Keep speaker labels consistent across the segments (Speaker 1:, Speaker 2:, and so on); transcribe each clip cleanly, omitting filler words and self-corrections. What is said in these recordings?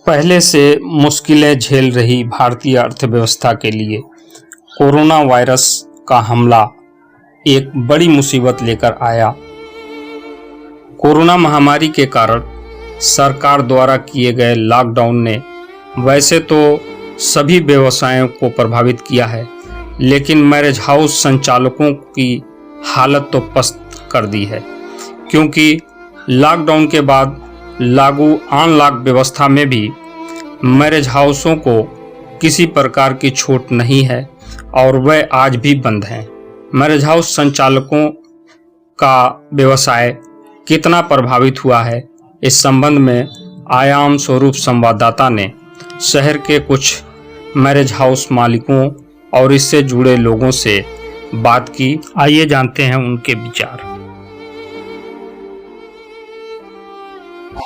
Speaker 1: पहले से मुश्किलें झेल रही भारतीय अर्थव्यवस्था के लिए कोरोना वायरस का हमला एक बड़ी मुसीबत लेकर आया। कोरोना महामारी के कारण सरकार द्वारा किए गए लॉकडाउन ने वैसे तो सभी व्यवसायों को प्रभावित किया है, लेकिन मैरिज हाउस संचालकों की हालत तो पस्त कर दी है, क्योंकि लॉकडाउन के बाद लागू अनलॉक व्यवस्था में भी मैरिज हाउसों को किसी प्रकार की छूट नहीं है और वह आज भी बंद हैं। मैरिज हाउस संचालकों का व्यवसाय कितना प्रभावित हुआ है, इस संबंध में आयाम स्वरूप संवाददाता ने शहर के कुछ मैरिज हाउस मालिकों और इससे जुड़े लोगों से बात की। आइए जानते हैं उनके विचार।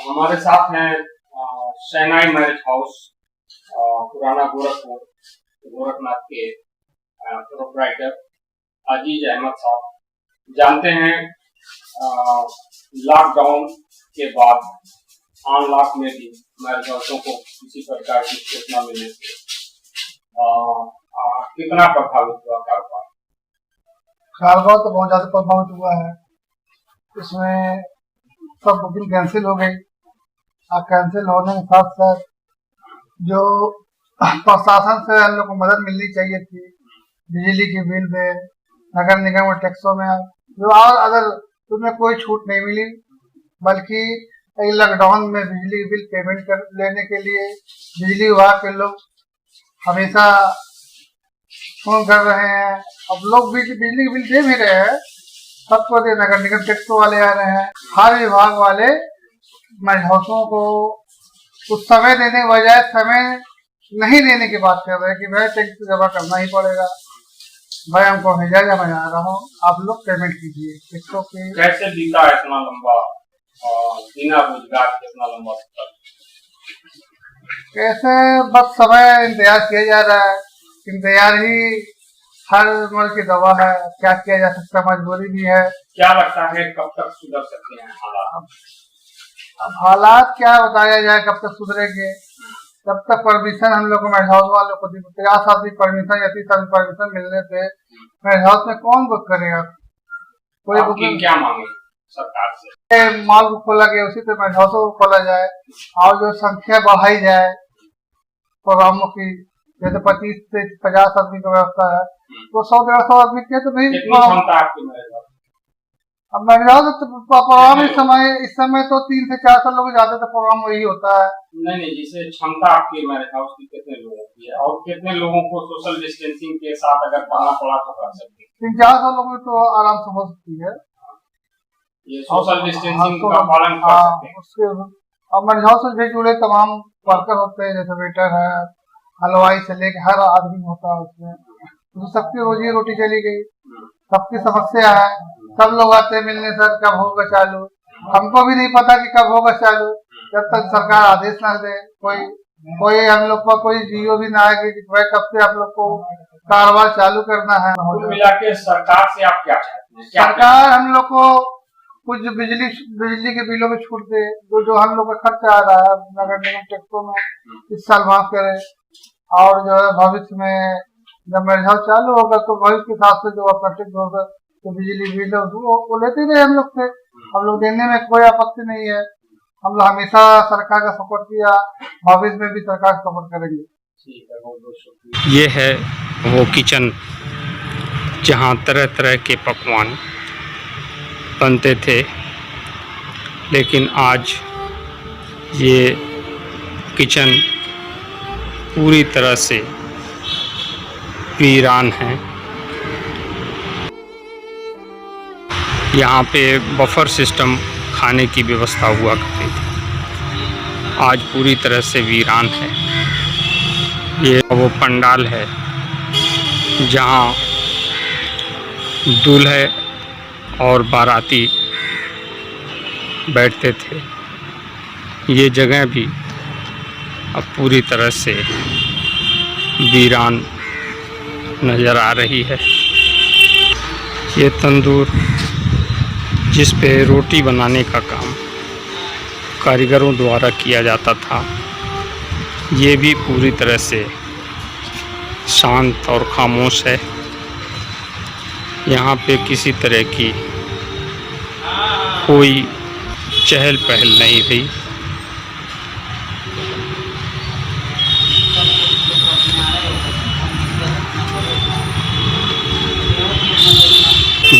Speaker 1: हमारे साथ हैं शहनाई मैरिज हाउस पुराना गोरखनाथ के प्रोप्राइटर अजीज अहमद साहब। जानते हैं लॉकडाउन के बाद अनलॉक में भी मैरिज हाउसों को किसी प्रकार की सूचना मिलने से कितना प्रभावित हुआ कारोबार?
Speaker 2: कारोबार तो बहुत ज्यादा प्रभावित हुआ है। इसमें सब बुकिंग कैंसिल हो गई और कैंसिल होने के साथ साथ जो प्रशासन से हम लोग को मदद मिलनी चाहिए थी, बिजली के बिल में, नगर निगम और टैक्सों में, जो और अगर उसमें कोई छूट नहीं मिली, बल्कि लॉकडाउन में बिजली बिल पेमेंट कर लेने के लिए बिजली विभाग के लोग हमेशा फोन कर रहे हैं। अब लोग बिजली के बिल दे भी रहे हैं, सबको दे, नगर निगम टैक्सों वाले आ रहे हैं, हर विभाग वाले मैरिज हाउसों को कुछ समय देने के बजाय समय नहीं देने की बात कर रहे हैं कि भाई टैक्स जमा करना ही पड़ेगा, भाई हमको भेजा जा, मैं आ रहा हूँ, आप लोग पेमेंट कीजिए। टैक्सों के
Speaker 1: कैसे बीता इतना लंबा बिना रोजगार के इतना लंबा सफर?
Speaker 2: कैसे बस समय इंतजार किया जा रहा है। इंतजार ही हर उम्र की दवा है, क्या किया जा सकता है, मजबूरी भी है।
Speaker 1: क्या लगता है कब तक सुधर सकते हैं हालात?
Speaker 2: अब हालात क्या बताया जाए, कब तक सुधरेंगे? तब तक परमिशन हम लोग को मैरिज हाउस वालों को 50 आदमी परमिशन या 30 आदमी परमिशन मिलने से मैरिज हाउस में कौन बुक करेगा? कोई बुकिंग
Speaker 1: क्या मांगे सरकार से?
Speaker 2: मॉल को खोला गया, उसी तरह मैरिज हाउसों को खोला जाए और जो संख्या बढ़ाई जाए प्रोग्रामों की, जैसे 25 से 50 आदमी की व्यवस्था है, तो 100-150 आदमी के तो नहीं
Speaker 1: क्षमता आपकी मैरिज हाउस?
Speaker 2: अब मैरिज हाउस प्रोग्राम इस समय तो 300 से 400 लोग जाते थे, प्रोग्राम वही होता है।
Speaker 1: नहीं, जिसे क्षमता आपकी मैरिज हाउस की कितने लोगों की है और कितने लोगों को सोशल डिस्टेंसिंग के साथ अगर करना पड़ा तो कर सकते हैं?
Speaker 2: 300-400 लोगों तो आराम से हो सकती है,
Speaker 1: ये सोशल डिस्टेंसिंग का पालन कर सकते हैं।
Speaker 2: उसके अब मैरिज हाउस से जुड़े तमाम वर्कर होते हैं, जैसे वेटर है, हलवाई से लेके हर आदमी होता है उसमें, तो सबकी रोजी रोटी चली गई, सबकी समस्या है। सब लोग आते हैं मिलने, सर कब होगा चालू? हमको भी नहीं पता कि कब होगा चालू, जब तक सरकार आदेश न दे। कोई हम लोग को कोई जियो भी ना आएगी कि भाई कब से आप लोग को कारोबार चालू करना है।
Speaker 1: कुल मिला के सरकार से आप क्या चाहते हैं?
Speaker 2: सरकार हम लोग को कुछ बिजली के बिलों में छूट दे, जो हम लोग का खर्चा आ रहा है नगर निगम टैक्सों में, इस साल माफ करे, और जो है भविष्य में जब मैरिज हाउस चालू होगा तो भविष्य के हिसाब से जो अप्रत्यक्ष होगा तो बिजली बिल वो लेते रहे हम लोग से, हम लोग देने में कोई आपत्ति नहीं है। हम लोग हमेशा सरकार का सपोर्ट किया, भविष्य में भी सरकार का सपोर्ट करेंगे।
Speaker 1: ठीक है, बहुत बहुत शुक्रिया। ये है वो किचन जहाँ तरह तरह के पकवान बनते थे, लेकिन आज ये किचन पूरी तरह से वीरान है। यहाँ पे बफर सिस्टम खाने की व्यवस्था हुआ करती थी, आज पूरी तरह से वीरान है। ये वो पंडाल है जहाँ दूल्हे और बाराती बैठते थे, ये जगह भी अब पूरी तरह से वीरान नज़र आ रही है। ये तंदूर जिस पे रोटी बनाने का काम कारीगरों द्वारा किया जाता था, ये भी पूरी तरह से शांत और खामोश है। यहाँ पे किसी तरह की कोई चहल पहल नहीं रही।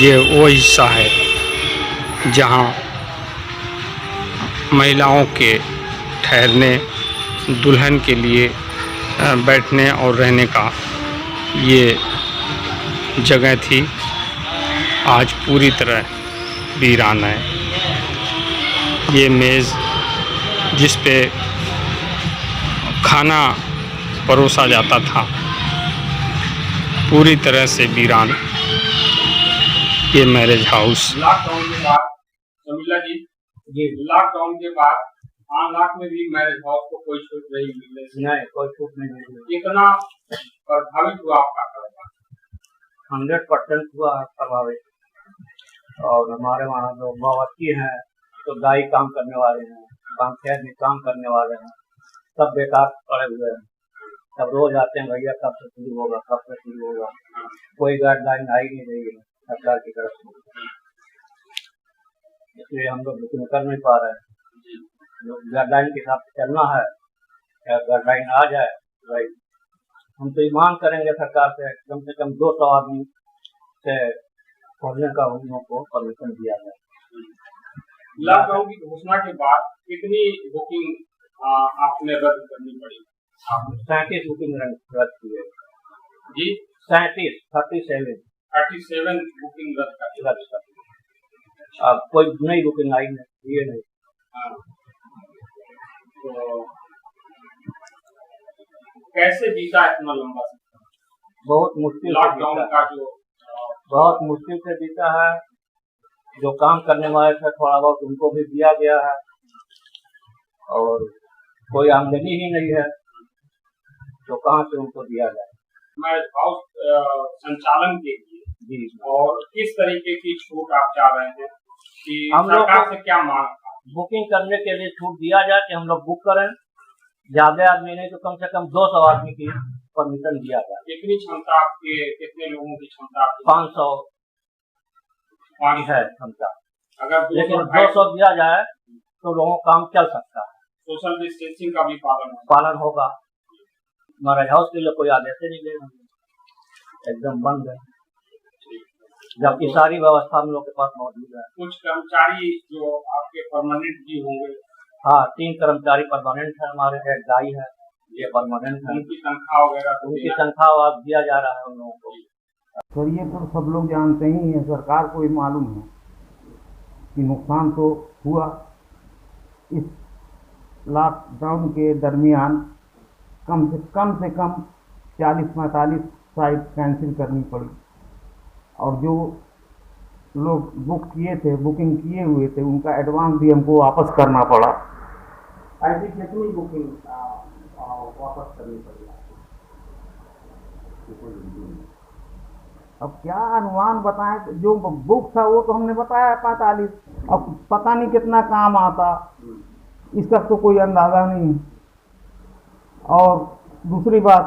Speaker 1: ये वो हिस्सा है जहाँ महिलाओं के ठहरने, दुल्हन के लिए बैठने और रहने का ये जगह थी। आज पूरी तरह वीरान है। ये मेज़ जिस पे खाना परोसा जाता था पूरी तरह से वीरान। ये मैरिज हाउस।
Speaker 3: लॉकडाउन के बाद शर्मिला जी लॉकडाउन के बाद अनलॉक में भी मैरिज हाउस को कोई छूट नहीं मिली। नहीं, कोई छूट नहीं मिली। कितना प्रभावित हुआ आपका कारोबार? 100% हुआ प्रभावित। और हमारे वहाँ जो बावर्ची हैं, तो दाई काम करने वाले हैं, पंचायत में काम करने वाले हैं, सब बेकार पड़े हुए हैं। सब रोज आते हैं, भैया कब से शुरू होगा, कब से शुरू होगा। कोई गाइडलाइन आई नहीं रही है सरकार की तरफ से, इसलिए हम लोग बुकिंग कर नहीं पा रहे हैं। गाइडलाइन के हिसाब से चलना है, गाइडलाइन आ जाए भाई, हम तो ये मांग करेंगे सरकार से कम 200 आदमी से खोलने का उन लोगों को परमिशन दिया जाए। लॉकडाउन की घोषणा के बाद कितनी बुकिंग आपने रद्द करनी पड़ी? 37 बुकिंग रद्द की है जी। 37 बुकिंग रद्द कर। अब कोई नई बुकिंग आई नहीं, ये नहीं। तो कैसे बीता इतना लंबा समय? बहुत मुश्किल। लॉकडाउन का जो बहुत मुश्किल से बीता है। जो काम करने वाले थे थोड़ा बहुत उनको भी दिया गया है, और कोई आमदनी ही नहीं है तो कहाँ से उनको दिया जाए। मैरिज हाउस संचालन के लिए जी, और किस तरीके की छूट आप चाह रहे हैं कि हम सरकार से क्या मांग? बुकिंग करने के लिए छूट दिया जाए कि हम लोग बुक करें, ज्यादा आदमी नहीं तो कम से कम 200 आदमी की परमिशन दिया जाए। कितनी क्षमता आपके, कितने लोगों की क्षमता? 500 है क्षमता। अगर लेकिन 200 दिया जाए तो लोगों का काम चल सकता है। सोशल डिस्टेंसिंग का भी पालन होगा। मैरिज हाउस के लिए कोई आदेश नहीं देगा, एकदम बंद है, जबकि सारी व्यवस्था हम लोग के पास मौजूद है। कुछ कर्मचारी जो आपके परमानेंट भी होंगे? हाँ, 3 कर्मचारी परमानेंट है हमारे, एक दाई है, ये परमानेंट है। उनकी तनख्वाह वगैरह? उनकी तनख्वाह दिया जा रहा है उन लोगों को।
Speaker 4: सर ये तो सब लोग जानते ही हैं, सरकार को भी मालूम है कि नुकसान तो हुआ। इस लॉकडाउन के दरमियान कम से कम 40-45 फ्लाइट कैंसिल करनी पड़ी, और जो लोग बुकिंग किए हुए थे उनका एडवांस भी हमको वापस करना पड़ा।
Speaker 3: ऐसी कितनी बुकिंग वापस करनी पड़ी?
Speaker 4: अब क्या अनुमान बताएं, जो बुक था वो तो हमने बताया 45, अब पता नहीं कितना काम आता, इसका तो कोई अंदाज़ा नहीं। और दूसरी बात,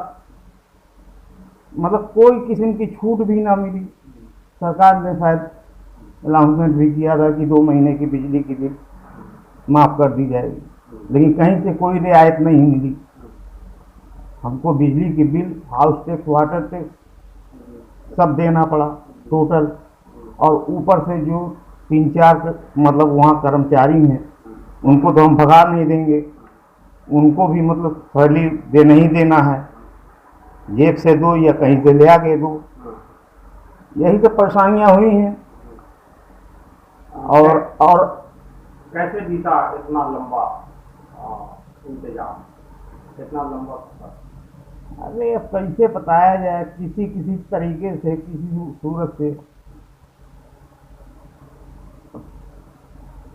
Speaker 4: मतलब कोई किस्म की छूट भी ना मिली। सरकार ने शायद अनाउंसमेंट भी किया था कि 2 महीने की बिजली की बिल माफ़ कर दी जाएगी, लेकिन कहीं से कोई रियायत नहीं मिली। हमको बिजली की bill, house tax, water tax सब देना पड़ा टोटल, और ऊपर से जो 3-4 मतलब वहाँ कर्मचारी हैं उनको तो हम भगा नहीं देंगे, उनको भी मतलब पहले देना ही देना है, जेब से दो या कहीं से ले आके दो। यही तो परेशानियाँ हुई हैं। और
Speaker 3: कैसे बीता इतना लंबा इंतजाम, इतना लंबा सफर?
Speaker 4: अरे अब कैसे बताया जाए, किसी तरीके से, किसी सूरत से।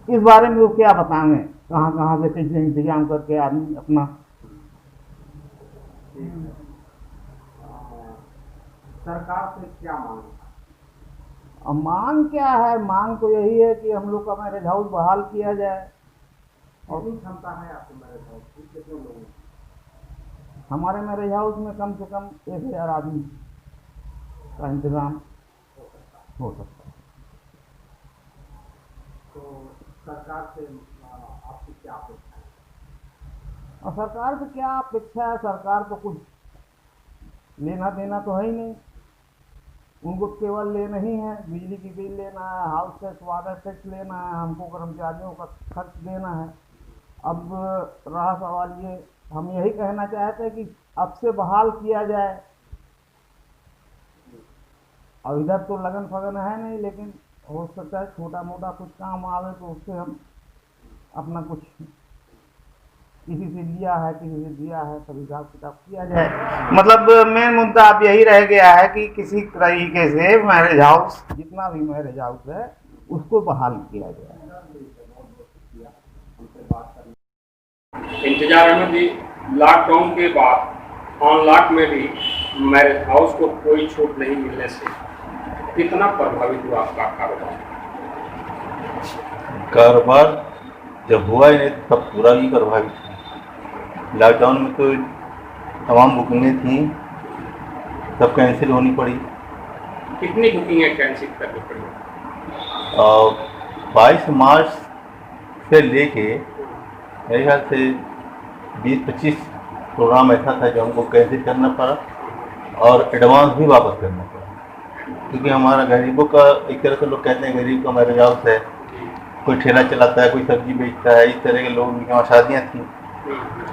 Speaker 4: इस बारे में वो क्या बताएंगे, कहाँ से कैसे इंतजाम करके आदमी अपना।
Speaker 3: सरकार से क्या मांग?
Speaker 4: अब मांग क्या है, मांग तो यही है कि हम लोग का मैरिज हाउस बहाल किया जाए।
Speaker 3: और क्षमता है आपको मैरिज हाउस की? कितने लोगों?
Speaker 4: हमारे मैरिज हाउस में कम से कम 1000 आदमी का इंतज़ाम हो सकता है।
Speaker 1: तो सरकार से आपकी क्या अपेक्षा है?
Speaker 4: और सरकार से क्या अपेक्षा है? सरकार तो कुछ लेना देना तो है ही नहीं, उनको केवल लेना ही है, बिजली की बिल लेना है, हाउस टैक्स वाटर टैक्स लेना है, हमको कर्मचारियों का खर्च देना है। अब रहा सवाल ये, हम यही कहना चाहते हैं कि अब से बहाल किया जाए। और इधर तो लगन फगन है नहीं, लेकिन हो सकता है छोटा मोटा कुछ काम आवे तो उससे हम अपना कुछ किसी से लिया है, किसी से दिया है, सब हिसाब किताब किया जाए। मतलब मेन मुद्दा अब यही रह गया है कि किसी तरीके से मैरिज हाउस, जितना भी मैरिज हाउस है, उसको बहाल किया जाए।
Speaker 1: इंतजार अहमद जी, लॉकडाउन के बाद अनलॉक में भी मैरिज हाउस को कोई छूट नहीं मिलने से कितना प्रभावित हुआ आपका कारोबार?
Speaker 5: कारोबार जब हुआ ही नहीं तब पूरा ही प्रभावित हुआ। लॉकडाउन में तो तमाम बुकिंगें थी, सब कैंसिल होनी पड़ी।
Speaker 1: कितनी बुकिंगें कैंसिल करनी पड़ी?
Speaker 5: 22 मार्च से लेके मेरे ख्याल से 20-25 प्रोग्राम ऐसा था जो हमको कैंसिल करना पड़ा और एडवांस भी वापस करना पड़ा, क्योंकि हमारा गरीबों का, एक तरह से लोग कहते हैं गरीब का मैरिज हाउस है, कोई ठेला चलाता है, कोई सब्जी बेचता है, इस तरह के लोग की वहाँ शादियाँ थी।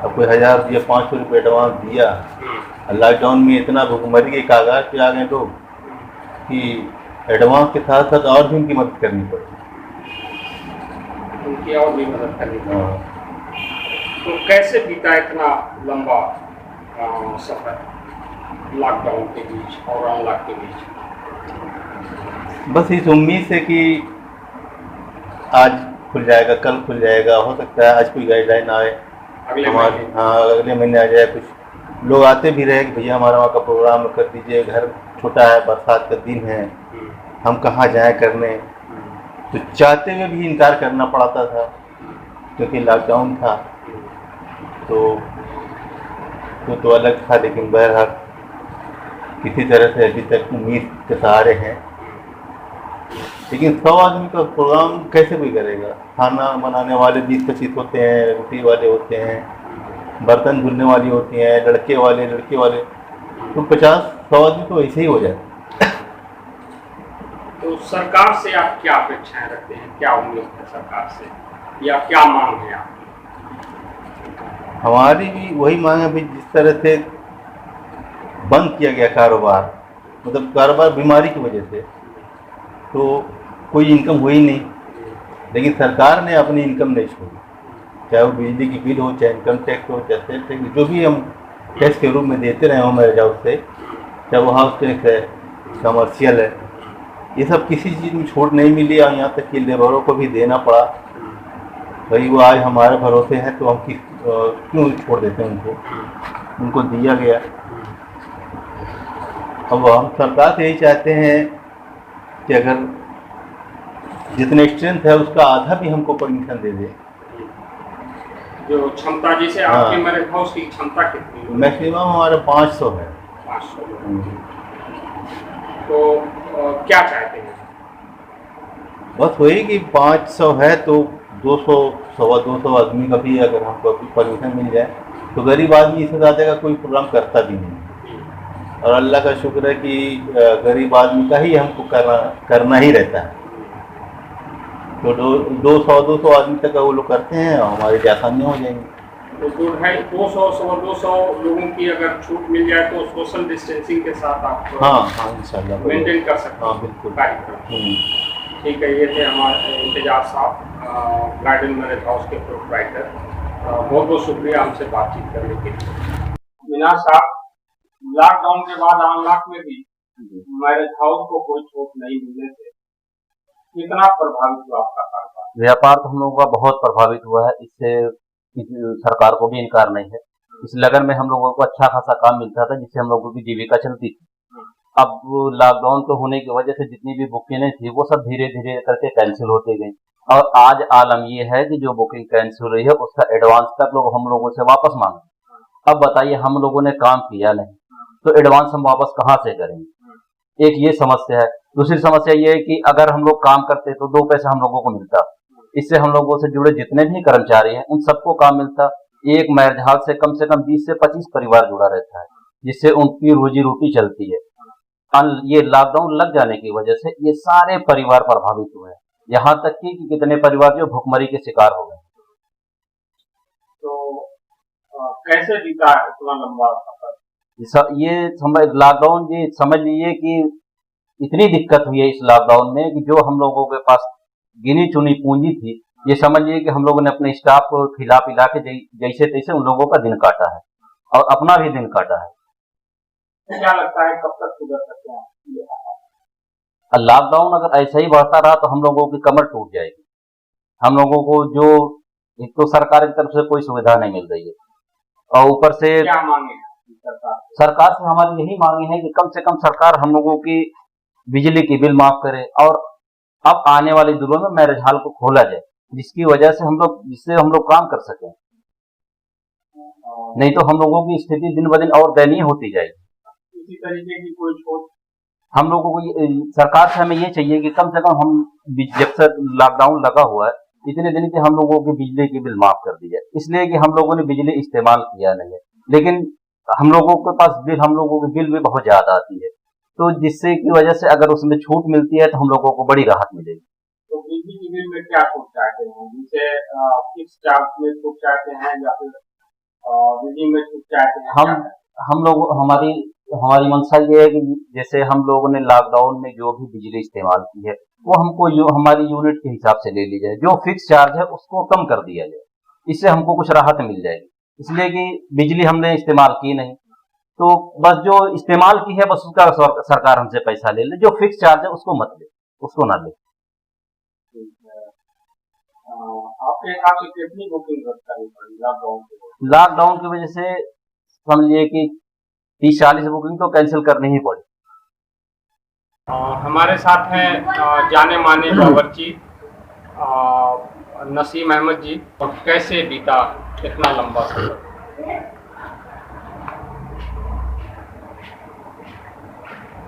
Speaker 5: अब कोई 1000 रुपया 500 रुपये एडवांस दिया। लॉकडाउन में इतना भुखमरी के कागाज पे आ गए लोग कि एडवांस के साथ साथ और भी उनकी मदद करनी पड़ी।
Speaker 1: उनकी और भी मदद करनी पड़ी। तो कैसे बीता इतना लंबा सफर लॉकडाउन के बीच और अनलॉक के बीच?
Speaker 5: बस इस उम्मीद से कि आज खुल जाएगा, कल खुल जाएगा, हो सकता है आज कोई गाइडलाइन आए हमारे, हाँ अगले महीने आ जाए। कुछ लोग आते भी रहे कि भैया हमारा वहाँ का प्रोग्राम कर दीजिए, घर छोटा है, बरसात का दिन है, हम कहाँ जाएं करने। तो चाहते हुए भी इनकार करना पड़ता था क्योंकि लॉकडाउन था। तो अलग था, लेकिन बहरहाल किसी तरह से अभी तक उम्मीद के सहारे हैं। लेकिन 100 आदमी का प्रोग्राम कैसे कोई करेगा? खाना बनाने वाले 20-25 होते हैं, रोटी वाले होते हैं, बर्तन धुलने वाली होती हैं, लड़के वाले, तो 50-100 आदमी तो ऐसे ही हो जाए।
Speaker 1: तो सरकार से आप क्या अपेक्षाएं रखते हैं? क्या उम्मीद है सरकार से, या क्या मांग है आपकी?
Speaker 5: हमारी भी वही मांग है, जिस तरह से बंद किया गया कारोबार, मतलब कारोबार बीमारी की वजह से, तो कोई इनकम हुई नहीं, लेकिन सरकार ने अपनी इनकम नहीं छोड़ी, चाहे वो बिजली की बिल हो, चाहे इनकम टैक्स हो, चाहे सेल टैक्स, जो भी हम टैक्स के रूप में देते रहे हो मैरिज हाउस से, चाहे वो हाउस टैक्स है, कमर्शियल है, ये सब किसी चीज़ में छूट नहीं मिली। और यहाँ तक कि लेबरों को भी देना पड़ा। भाई वो आज हमारे भरोसे हैं तो हम क्यों छोड़ देते हैं उनको दिया गया। अब हम सरकार से यही चाहते हैं कि अगर जितने स्ट्रेंथ है उसका आधा भी हमको परमिशन दे दे।
Speaker 1: जो क्षमता, जैसे आपके मैरिज हाउस की क्षमता कितनी है?
Speaker 5: मैक्सिमम हमारा 500 है।
Speaker 1: 500। तो क्या चाहते हैं?
Speaker 5: बस वही कि 500 है तो 200, 200 आदमी का भी अगर हमको परमिशन मिल जाए तो गरीब आदमी इससे ज़्यादा का कोई प्रोग्राम करता भी नहीं। और अल्लाह का शुक्र है कि गरीब आदमी का ही हमको करना ही रहता है। तो 200 आदमी तक का वो लोग करते हैं और हमारी आसानियाँ हो जाएंगी।
Speaker 1: तो 200 लोगों की अगर छूट मिल जाए तो सोशल डिस्टेंसिंग के साथ आप
Speaker 5: हाँ इंशाल्लाह
Speaker 1: मेंटेन कर सकते हैं।
Speaker 5: हाँ बिल्कुल।
Speaker 1: ठीक है, ये थे हमारे इंतजार साहब, गार्डन मैरिज हाउस के प्रोप्राइटर। बहुत बहुत शुक्रिया हमसे बातचीत करने के लिए। मीनार साहब, लॉकडाउन के बाद अनलॉक में भी मैरिज हाउस को कोई छूट नहीं मिलने से कितना प्रभावित हुआ आपका कारोबार?
Speaker 6: व्यापार तो हम लोगों का बहुत प्रभावित हुआ है। इससे सरकार को भी इनकार नहीं है। इस लगन में हम लोगों को अच्छा खासा काम मिलता था जिससे हम लोगों की जीविका चलती थी। अब लॉकडाउन के होने की वजह से जितनी भी बुकिंगें थी वो सब धीरे धीरे करके कैंसिल होती गई और आज आलम ये है कि जो बुकिंग कैंसिल हुई है उसका एडवांस तक लोग हम लोगों से वापस मांगे। अब बताइए हम लोगों ने काम किया नहीं तो एडवांस हम वापस कहाँ से करेंगे। एक ये समस्या है। दूसरी समस्या ये है कि अगर हम लोग काम करते तो 2 पैसा हम लोगों को मिलता, इससे हम लोगों से जुड़े जितने भी कर्मचारी हैं उन सबको काम मिलता। एक मैरिज हॉल से कम 20 से 25 परिवार जुड़ा रहता है, जिससे उनकी रोजी रोटी चलती है। ये लॉकडाउन लग जाने की वजह से ये सारे परिवार प्रभावित हुए हैं, यहाँ तक कि कितने परिवार जो भुखमरी के शिकार हो गए।
Speaker 3: तो कैसे बीता इतना लंबा सफर?
Speaker 6: ये लॉकडाउन ये समझ लीजिए कि इतनी दिक्कत हुई है इस लॉकडाउन में कि जो हम लोगों के पास गिनी चुनी पूंजी थी, ये समझ लीजिए कि हम लोगों ने अपने स्टाफ को खिला पिला के जैसे तैसे उन लोगों का दिन काटा है और अपना भी दिन काटा है।
Speaker 3: क्या लगता है कब तक सुधर सकते हैं?
Speaker 6: लॉकडाउन अगर ऐसा ही बढ़ता रहा तो हम लोगों की कमर टूट जाएगी। हम लोगों को जो एक तो सरकार की तरफ से कोई सुविधा नहीं मिल रही है और ऊपर से
Speaker 3: क्या मांगे
Speaker 6: सरकार से हमारी यही मांगे है कि कम से कम सरकार हम लोगों की बिजली की बिल माफ करे और अब आने वाले दिनों में मैरिज हॉल को खोला जाए, जिसकी वजह से जिससे हम लोग काम कर सकें। नहीं तो हम लोगों की स्थिति दिन ब दिन और दयनीय होती जाएगी।
Speaker 3: इसी तरीके की कोई छूट
Speaker 6: हम लोगों को सरकार से हमें ये चाहिए कि कम से कम हम जब से लॉकडाउन लगा हुआ है इतने दिन के हम लोगों की बिजली की बिल माफ कर दी जाए, इसलिए कि हम लोगों ने बिजली इस्तेमाल किया नहीं है। लेकिन हम लोगों के पास हम लोगों की बिल भी बहुत ज्यादा आती है, तो जिससे की वजह से अगर उसमें छूट मिलती है तो हम लोगों को बड़ी राहत मिलेगी।
Speaker 3: तो बिजली की बिल में क्या छूट चाहते हैं? जिसे फिक्स चार्ज में छूट चाहते हैं या फिर बिजली में छूट चाहते हैं?
Speaker 6: हम लोग हमारी मंशा ये है कि जैसे हम लोगों ने लॉकडाउन में जो भी बिजली इस्तेमाल की है वो हमको हमारी यूनिट के हिसाब से ले ली जाए, जो फिक्स चार्ज है उसको कम कर दिया जाए, इससे हमको कुछ राहत मिल जाएगी। इसलिए कि बिजली हमने इस्तेमाल की नहीं, तो बस जो इस्तेमाल की है बस उसका सरकार हमसे पैसा ले ले, जो फिक्स चार्ज है उसको मत ले, उसको ना ले।
Speaker 3: आपके हिसाब से कितनी बुकिंग करनी पड़ी
Speaker 6: लॉकडाउन की वजह से? समझिए कि 30-40 बुकिंग तो कैंसिल करनी ही पड़ी।
Speaker 1: हमारे साथ हैं जाने माने बावर्ची नसीम अहमद जी। और कैसे बीता इतना लंबा सफर?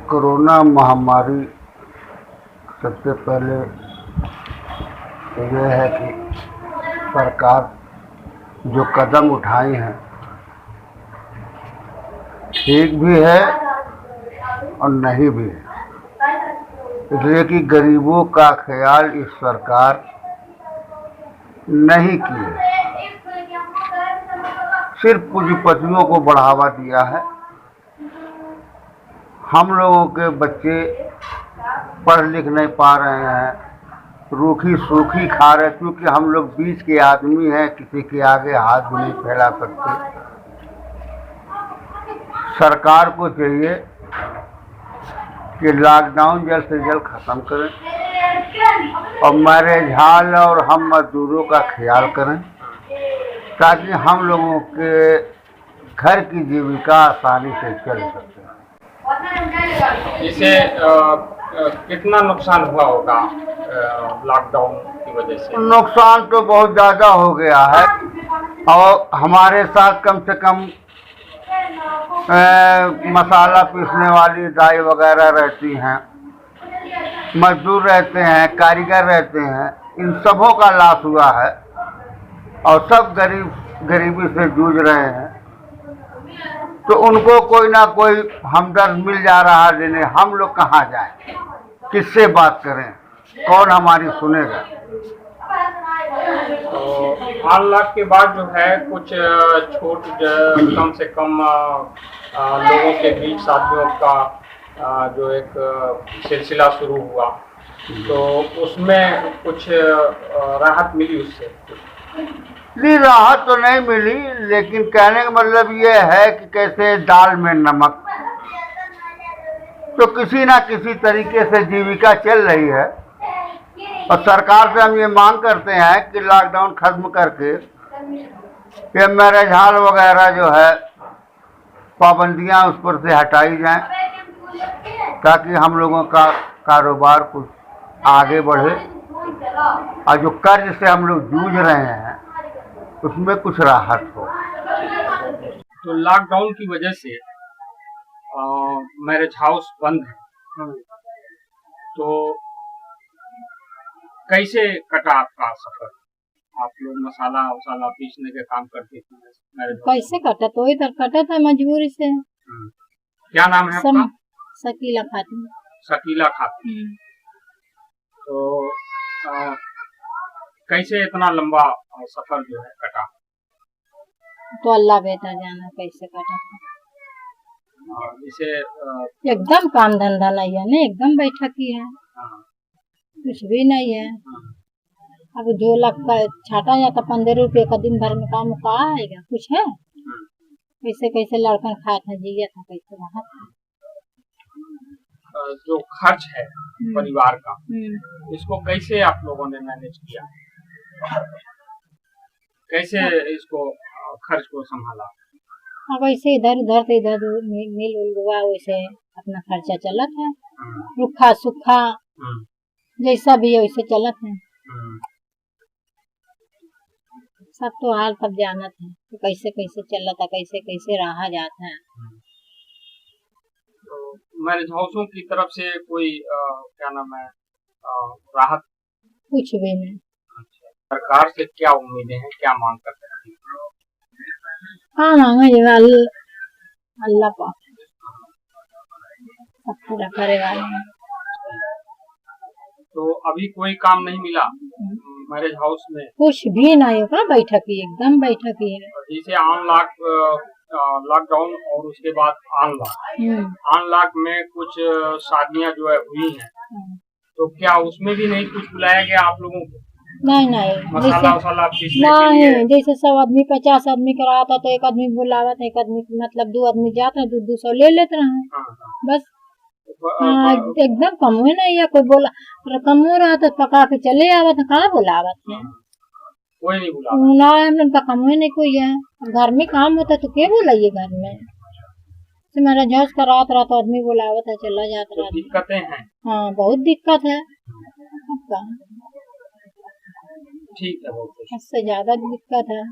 Speaker 2: कोरोना महामारी सबसे पहले यह है कि सरकार जो कदम उठाई हैं ठीक भी है और नहीं भी है, इसलिए कि गरीबों का ख्याल इस सरकार नहीं की है, सिर्फ पूंजीपतियों को बढ़ावा दिया है। हम लोगों के बच्चे पढ़ लिख नहीं पा रहे हैं, रूखी सूखी खा रहे, क्योंकि हम लोग बीच के आदमी हैं, किसी के आगे हाथ भी नहीं फैला सकते। सरकार को चाहिए कि लॉकडाउन जल्द से जल्द खत्म करें और मैरिज हॉल और हम मजदूरों का ख्याल करें, ताकि हम लोगों के घर की जीविका आसानी से चल सके।
Speaker 1: इसे कितना नुकसान हुआ होगा लॉकडाउन की वजह से?
Speaker 2: नुकसान तो बहुत ज़्यादा हो गया है और हमारे साथ कम से कम मसाला पीसने वाली दाई वगैरह रहती हैं, मजदूर रहते हैं, कारीगर रहते हैं, इन सबों का लॉस हुआ है और सब गरीबी से जूझ रहे हैं। तो उनको कोई ना कोई हमदर्द मिल जा रहा है लेने, हम लोग कहाँ जाएं, किससे बात करें, कौन हमारी सुनेगा?
Speaker 1: तो अनलॉक के बाद जो है कुछ छूट कम से कम लोगों के बीच साथियों का जो एक सिलसिला शुरू हुआ, तो उसमें कुछ राहत मिली उससे?
Speaker 2: नहीं, राहत तो नहीं मिली, लेकिन कहने का मतलब ये है कि कैसे दाल में नमक, तो किसी ना किसी तरीके से जीविका चल रही है। और सरकार से हम ये मांग करते हैं कि लॉकडाउन खत्म करके ये मैरिज हॉल वगैरह जो है पाबंदियां उस पर से हटाई जाएं, ताकि हम लोगों का कारोबार कुछ आगे बढ़े और जो कर्ज से हम लोग जूझ रहे हैं उसमें कुछ राहत हो।
Speaker 1: तो लॉकडाउन की वजह से मैरिज हाउस बंद है, तो कैसे कटा आपका सफर? आप लोग मसाला वसाला पीसने के काम करते थे मैरिज हाउस
Speaker 7: कैसे कटा? तो इधर कटा था मजबूरी से।
Speaker 1: में। क्या नाम है आपका?
Speaker 7: शकीला खातून।
Speaker 1: शकीला खातून। तो अ, कैसे इतना लंबा सफर जो है कटा?
Speaker 7: तो अल्लाह बेटा जाना कैसे कटा था।
Speaker 1: जैसे
Speaker 7: एकदम काम धंधा नहीं है ना, एकदम बैठक ही है, कुछ भी नहीं है। अब 2 लाख का छाटा जाता, 15 रुपये का दिन भर में काम का आएगा? कुछ है? कैसे कैसे लड़कन खाया था, जिया था, कैसे रहा था।
Speaker 1: जो खर्च है परिवार का, इसको कैसे आप लोगों ने मैनेज किया? कैसे इसको खर्च को संभाला?
Speaker 7: अब ऐसे इधर उधर से इधर मिल उल हुआ, वैसे अपना खर्चा चलत है, रुखा सुखा जैसा भी है वैसे चलत है। सब तो हाल सब जानत है तो कैसे कैसे चलता, कैसे कैसे रहा जाता है।
Speaker 1: तो मैरिज हाउसों की तरफ से कोई क्या नाम है राहत?
Speaker 7: कुछ भी नहीं।
Speaker 1: सरकार से क्या उम्मीदें हैं, क्या मांग करते हैं?
Speaker 7: हाँ मांगे अल्लाह पाक सब पूरा करेगा।
Speaker 1: तो अभी कोई काम नहीं मिला मैरिज हाउस में?
Speaker 7: कुछ भी नहीं होगा, बैठक ही, एकदम बैठक ही है।
Speaker 1: जैसे लॉकडाउन और उसके बाद अनलॉक में कुछ शादियां जो है हुई हैं, तो क्या उसमें भी नहीं कुछ बुलाया गया आप लोगों को?
Speaker 7: नहीं
Speaker 1: मसाला वसाला पीसने के लिए?
Speaker 7: नहीं, जैसे 100 आदमी 50 आदमी करा था तो एक आदमी बुलावा था, एक आदमी मतलब 2 आदमी जाता, 200 ले लेते रहे बस। हाँ एकदम कम हुए नहीं है, कोई बोला कम हो रहा तो पका के चले आवा था, कहाँ बुलावा थे?
Speaker 1: कोई नहीं बुला
Speaker 7: ना, हम लोग का कम हुए नहीं कोई है। घर में काम होता तो क्या बुलाइए घर में? मेरा जज का रात रात आदमी बुलावा था, चला जाता रहा।
Speaker 1: दिक्कतें हैं?
Speaker 7: हाँ बहुत दिक्कत है,
Speaker 1: ठीक है, बहुत
Speaker 7: इससे ज्यादा दिक्कत है।